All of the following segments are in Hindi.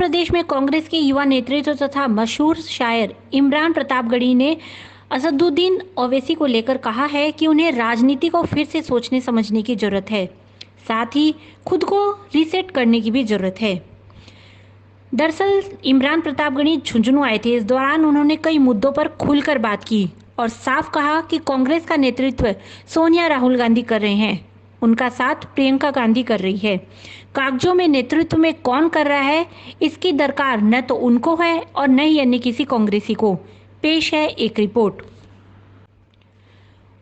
प्रदेश में कांग्रेस के युवा नेतृत्व तथा मशहूर शायर इमरान प्रतापगढ़ी ने असदुद्दीन ओवैसी को लेकर कहा है कि उन्हें राजनीति को फिर से सोचने समझने की जरूरत है, साथ ही खुद को रीसेट करने की भी जरूरत है। दरअसल इमरान प्रतापगढ़ी झुंझुनू आए थे। इस दौरान उन्होंने कई मुद्दों पर खुलकर बात की और साफ कहा कि कांग्रेस का नेतृत्व सोनिया राहुल गांधी कर रहे हैं, उनका साथ प्रियंका गांधी कर रही है। कागजों में नेतृत्व में कौन कर रहा है, इसकी दरकार न तो उनको है और न ही अन्य किसी कांग्रेसी को। पेश है एक रिपोर्ट।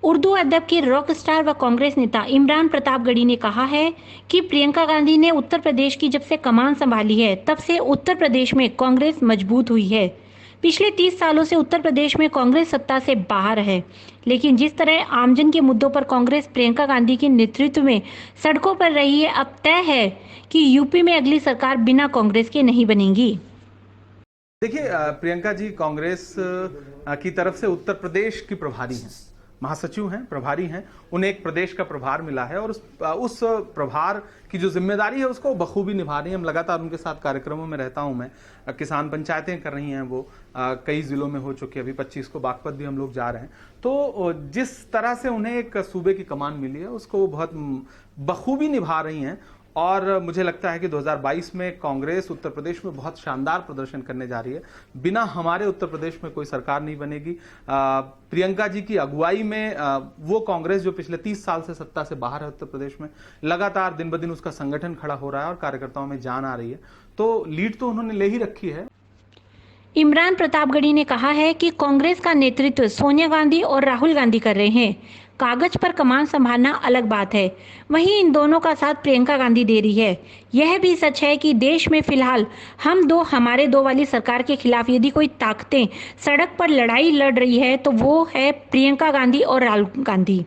उर्दू अदब के रॉक स्टार व कांग्रेस नेता इमरान प्रतापगढ़ी ने कहा है कि प्रियंका गांधी ने उत्तर प्रदेश की जब से कमान संभाली है, तब से उत्तर प्रदेश में कांग्रेस मजबूत हुई है। पिछले 30 सालों से उत्तर प्रदेश में कांग्रेस सत्ता से बाहर है, लेकिन जिस तरह आमजन के मुद्दों पर कांग्रेस प्रियंका गांधी के नेतृत्व में सड़कों पर रही है, अब तय है कि यूपी में अगली सरकार बिना कांग्रेस के नहीं बनेगी। देखिए, प्रियंका जी कांग्रेस की तरफ से उत्तर प्रदेश की प्रभारी हैं, महासचिव हैं, प्रभारी हैं। उन्हें एक प्रदेश का प्रभार मिला है और उस प्रभार की जो जिम्मेदारी है उसको बखूबी निभा रही हैं। हम लगातार उनके साथ कार्यक्रमों में रहता हूं मैं। किसान पंचायतें कर रही हैं वो, कई जिलों में हो चुकी है। अभी 25 को बागपत भी हम लोग जा रहे हैं। तो जिस तरह से उन्हें एक सूबे की कमान मिली है उसको वो बहुत बखूबी निभा रही हैं और मुझे लगता है कि 2022 में कांग्रेस उत्तर प्रदेश में बहुत शानदार प्रदर्शन करने जा रही है। बिना हमारे उत्तर प्रदेश में कोई सरकार नहीं बनेगी। प्रियंका जी की अगुवाई में वो कांग्रेस जो पिछले 30 साल से सत्ता से बाहर है उत्तर प्रदेश में, लगातार दिन ब दिन उसका संगठन खड़ा हो रहा है और कार्यकर्ताओं में जान आ रही है। तो लीड तो उन्होंने ले ही रखी है। इमरान प्रतापगढ़ी ने कहा है कि कांग्रेस का नेतृत्व सोनिया गांधी और राहुल गांधी कर रहे हैं। कागज पर कमान संभालना अलग बात है, वहीं इन दोनों का साथ प्रियंका गांधी दे रही है। यह भी सच है कि देश में फिलहाल हम दो हमारे दो वाली सरकार के खिलाफ यदि कोई ताकतें सड़क पर लड़ाई लड़ रही है तो वो है प्रियंका गांधी और राहुल गांधी।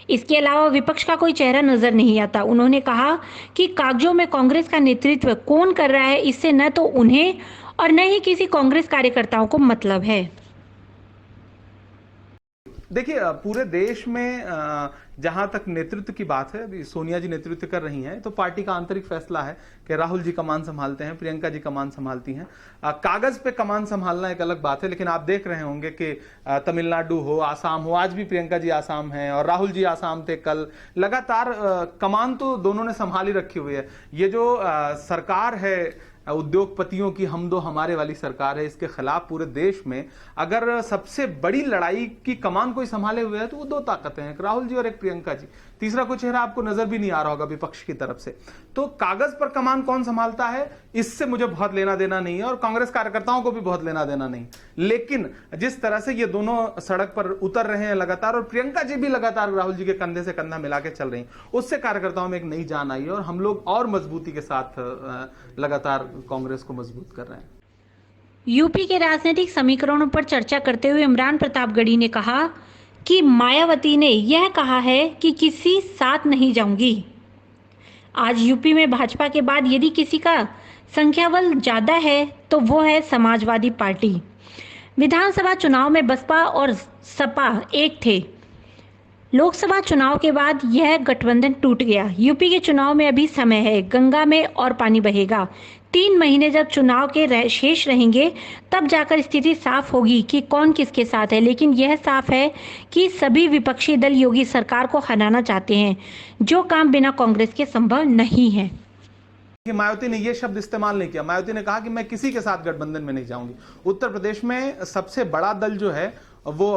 इसके अलावा विपक्ष का कोई चेहरा नजर नहीं आता। उन्होंने कहा कि कागजों में कांग्रेस का नेतृत्व कौन कर रहा है, इससे न तो उन्हें और न ही किसी कांग्रेस कार्यकर्ताओं को मतलब है। देखिए, पूरे देश में जहां तक नेतृत्व की बात है, अभी सोनिया जी नेतृत्व कर रही हैं, तो पार्टी का आंतरिक फैसला है कि राहुल जी कमान संभालते हैं, प्रियंका जी कमान संभालती हैं। कागज पे कमान संभालना एक अलग बात है, लेकिन आप देख रहे होंगे कि तमिलनाडु हो, आसाम हो, आज भी प्रियंका जी आसाम हैं और राहुल जी आसाम थे कल। लगातार कमान तो दोनों ने संभाली रखी हुई है। ये जो सरकार है उद्योगपतियों की, हम दो हमारे वाली सरकार है, इसके खिलाफ पूरे देश में अगर सबसे बड़ी लड़ाई की कमान कोई संभाले हुए है तो वो दो ताकतें हैं, एक राहुल जी और एक प्रियंका जी। तीसरा कोई चेहरा आपको नजर भी नहीं आ रहा होगा विपक्ष की तरफ से। तो कागज पर कमान कौन संभालता है इससे मुझे बहुत लेना देना नहीं है और कांग्रेस कार्यकर्ताओं को भी बहुत लेना देना नहीं। लेकिन जिस तरह से ये दोनों सड़क पर उतर रहे हैं लगातार और प्रियंका जी भी लगातार राहुल जी के कंधे से कंधा मिला के चल रही हैं, उससे कार्यकर्ताओं में एक नई जान आई है और हम लोग और मजबूती के साथ लगातार कांग्रेस को मजबूत कर रहे हैं। यूपी के राजनीतिक समीकरणों पर चर्चा करते हुए इमरान प्रतापगढ़ी ने कहा कि मायावती ने यह कहा है कि किसी साथ नहीं जाऊंगी। आज यूपी में भाजपा के बाद यदि किसी का संख्याबल ज्यादा है तो वो है समाजवादी पार्टी। विधानसभा चुनाव में बसपा और सपा एक थे। लोकसभा चुनाव के बाद यह गठबंधन टूट गया। यूपी के चुनाव में अभी समय है, गंगा में और पानी बहेगा। 3 महीने जब चुनाव के शेष रहेंगे तब जाकर स्थिति साफ होगी कि कौन किसके साथ है। लेकिन यह साफ है कि सभी विपक्षी दल योगी सरकार को हराना चाहते हैं, जो काम बिना कांग्रेस के संभव नहीं है। मायावती ने यह शब्द इस्तेमाल नहीं किया। मायावती ने कहा कि मैं किसी के साथ गठबंधन में नहीं जाऊंगी। उत्तर प्रदेश में सबसे बड़ा दल जो है वो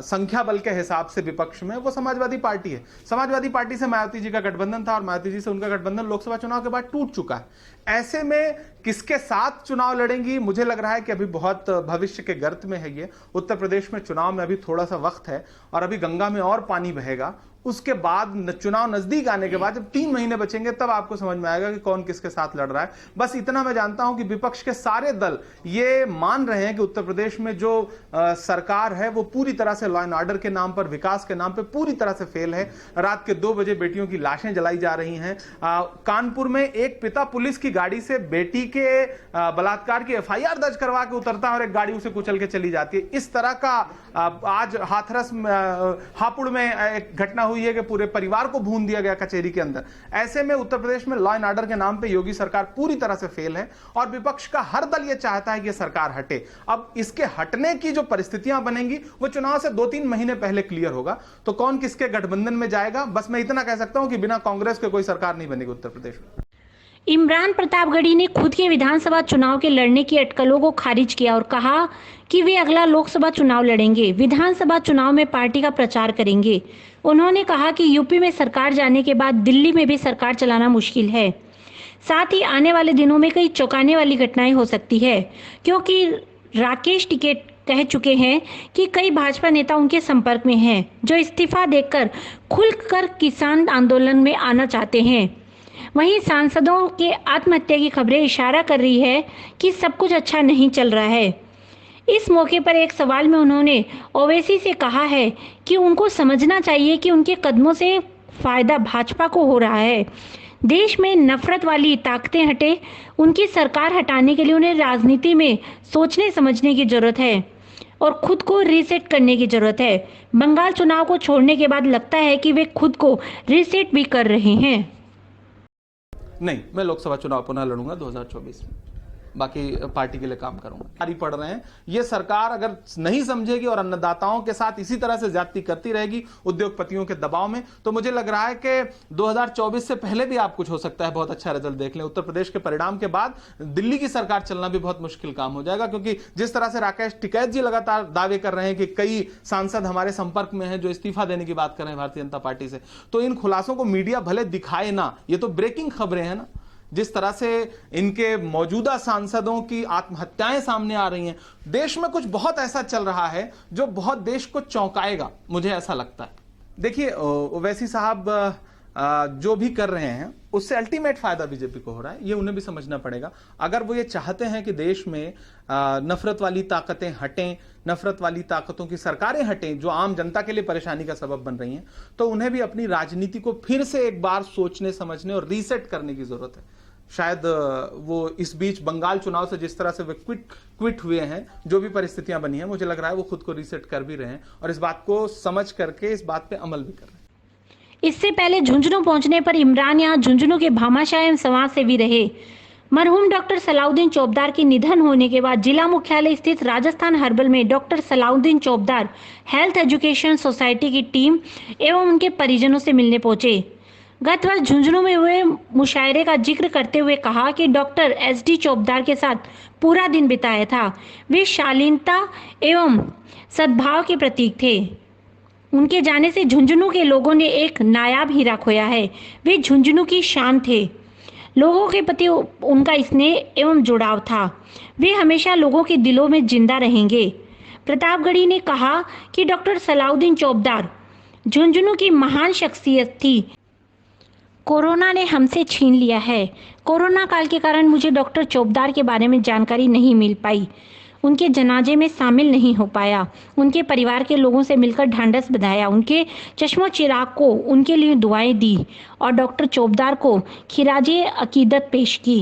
संख्या बल के हिसाब से विपक्ष में वो समाजवादी पार्टी है। समाजवादी पार्टी से मायावती जी का गठबंधन था और मायावती जी से उनका गठबंधन लोकसभा चुनाव के बाद टूट चुका है। ऐसे में किसके साथ चुनाव लड़ेंगी, मुझे लग रहा है कि अभी बहुत भविष्य के गर्त में है ये। उत्तर प्रदेश में चुनाव में अभी थोड़ा सा वक्त है और अभी गंगा में और पानी बहेगा। उसके बाद चुनाव नजदीक आने के बाद जब 3 महीने बचेंगे तब आपको समझ में आएगा कि कौन किसके साथ लड़ रहा है। बस इतना मैं जानता हूं कि विपक्ष के सारे दल ये मान रहे हैं कि उत्तर प्रदेश में जो सरकार है वो पूरी तरह से लॉ एंड ऑर्डर के नाम पर, विकास के नाम पर पूरी तरह से फेल है। रात के 2 बजे बेटियों की लाशें जलाई जा रही हैं। कानपुर में एक पिता पुलिस की गाड़ी से बेटी के बलात्कार की FIR दर्ज करवा के उतरता है और एक गाड़ी उसे कुचल के चली जाती है। इस तरह का आज हाथरस हापुड़ में एक घटना हुई हुई है कि पूरे परिवार को भून दिया गया कचहरी के अंदर। ऐसे में उत्तर प्रदेश में लॉ एंड ऑर्डर के नाम पे योगी सरकार पूरी तरह से फेल है और विपक्ष का हर दल यह चाहता है कि यह सरकार हटे। अब इसके हटने की जो परिस्थितियां बनेंगी वो चुनाव से 2-3 महीने पहले क्लियर होगा। तो कौन किसके गठबंधन में जाएगा, बस मैं इतना कह सकता हूं कि बिना कांग्रेस के कोई सरकार नहीं बनेगी उत्तर प्रदेश में। इमरान प्रतापगढ़ी ने खुद के विधानसभा चुनाव के लड़ने की अटकलों को खारिज किया और कहा कि वे अगला लोकसभा चुनाव लड़ेंगे, विधानसभा चुनाव में पार्टी का प्रचार करेंगे। उन्होंने कहा कि यूपी में सरकार जाने के बाद दिल्ली में भी सरकार चलाना मुश्किल है। साथ ही आने वाले दिनों में कई चौंकाने वाली घटनाएं हो सकती है, क्योंकि राकेश टिकैत कह चुके हैं कि कई भाजपा नेता उनके संपर्क में हैं, जो इस्तीफा देकर खुलकर किसान आंदोलन में आना चाहते हैं। वहीं सांसदों के आत्महत्या की खबरें इशारा कर रही है कि सब कुछ अच्छा नहीं चल रहा है। इस मौके पर एक सवाल में उन्होंने ओवैसी से कहा है कि उनको समझना चाहिए कि उनके कदमों से फायदा भाजपा को हो रहा है। देश में नफरत वाली ताकतें हटे, उनकी सरकार हटाने के लिए उन्हें राजनीति में सोचने समझने की जरूरत है और खुद को रीसेट करने की जरूरत है। बंगाल चुनाव को छोड़ने के बाद लगता है कि वे खुद को रीसेट भी कर रहे हैं। नहीं, मैं लोकसभा चुनाव पुनः लड़ूंगा 2024 में, बाकी पार्टी के लिए काम करूंगा। जारी पड़ रहे हैं, ये सरकार अगर नहीं समझेगी और अन्नदाताओं के साथ इसी तरह से ज्यादती करती रहेगी उद्योगपतियों के दबाव में, तो मुझे लग रहा है कि 2024 से पहले भी आप कुछ हो सकता है बहुत अच्छा रिजल्ट देख लें। उत्तर प्रदेश के परिणाम के बाद दिल्ली की सरकार चलना भी बहुत मुश्किल काम हो जाएगा, क्योंकि जिस तरह से राकेश टिकैत जी लगातार दावे कर रहे हैं कि कई सांसद हमारे संपर्क में हैं जो इस्तीफा देने की बात कर रहे हैं भारतीय जनता पार्टी से, तो इन खुलासों को मीडिया भले दिखाए ना, ये तो ब्रेकिंग खबरें हैं ना। जिस तरह से इनके मौजूदा सांसदों की आत्महत्याएं सामने आ रही हैं, देश में कुछ बहुत ऐसा चल रहा है जो बहुत देश को चौंकाएगा, मुझे ऐसा लगता है। देखिए, ओवैसी साहब जो भी कर रहे हैं उससे अल्टीमेट फायदा बीजेपी को हो रहा है, ये उन्हें भी समझना पड़ेगा। अगर वो ये चाहते हैं कि देश में नफरत वाली ताकतें हटें, नफरत वाली ताकतों की सरकारें हटें जो आम जनता के लिए परेशानी का सबब बन रही हैं, तो उन्हें भी अपनी राजनीति को फिर से एक बार सोचने समझने और रीसेट करने की जरूरत है। शायद वो इस बीच बंगाल चुनाव से जिस तरह से वे क्विट हुए हैं, जो भी परिस्थितियां बनी हैं, मुझे लग रहा है वो खुद को रीसेट कर भी रहे हैं और इस बात को समझ करके इस बात पे अमल भी कर रहे हैं। इससे पहले झुंझुनू पहुंचने पर इमरान यहां झुंझुनू के भामाशाह एवं समाज सेवी रहे। मरहूम डॉक्टर सलाउद्दीन चौबदार के निधन होने के बाद जिला मुख्यालय स्थित राजस्थान हर्बल में doctor Salauddin Chaubdar health education society की टीम एवं उनके परिजनों से मिलने पहुंचे। गत वर्ष झुंझुनू में हुए मुशायरे का जिक्र करते हुए कहा कि डॉक्टर SD चौबदार के साथ पूरा दिन बिताया था। वे शालीनता एवं सद्भाव के प्रतीक थे। उनके जाने से झुंझुनू के लोगों ने एक नायाब हीरा खोया है। वे झुंझुनू की शान थे। लोगों के प्रति उनका स्नेह एवं जुड़ाव था। वे हमेशा लोगों के दिलों में जिंदा रहेंगे। प्रतापगढ़ी ने कहा कि डॉक्टर सलाउद्दीन चौबदार झुंझुनू की महान शख्सियत थी। कोरोना ने हमसे छीन लिया है। कोरोना काल के कारण मुझे डॉक्टर चौबदार के बारे में जानकारी नहीं मिल पाई, उनके जनाजे में शामिल नहीं हो पाया, उनके परिवार के लोगों से मिलकर ढांढस बंधाया, उनके चश्मो चिराग को उनके लिए दुआएं दी और डॉक्टर चौबदार को खिराजे अकीदत पेश की।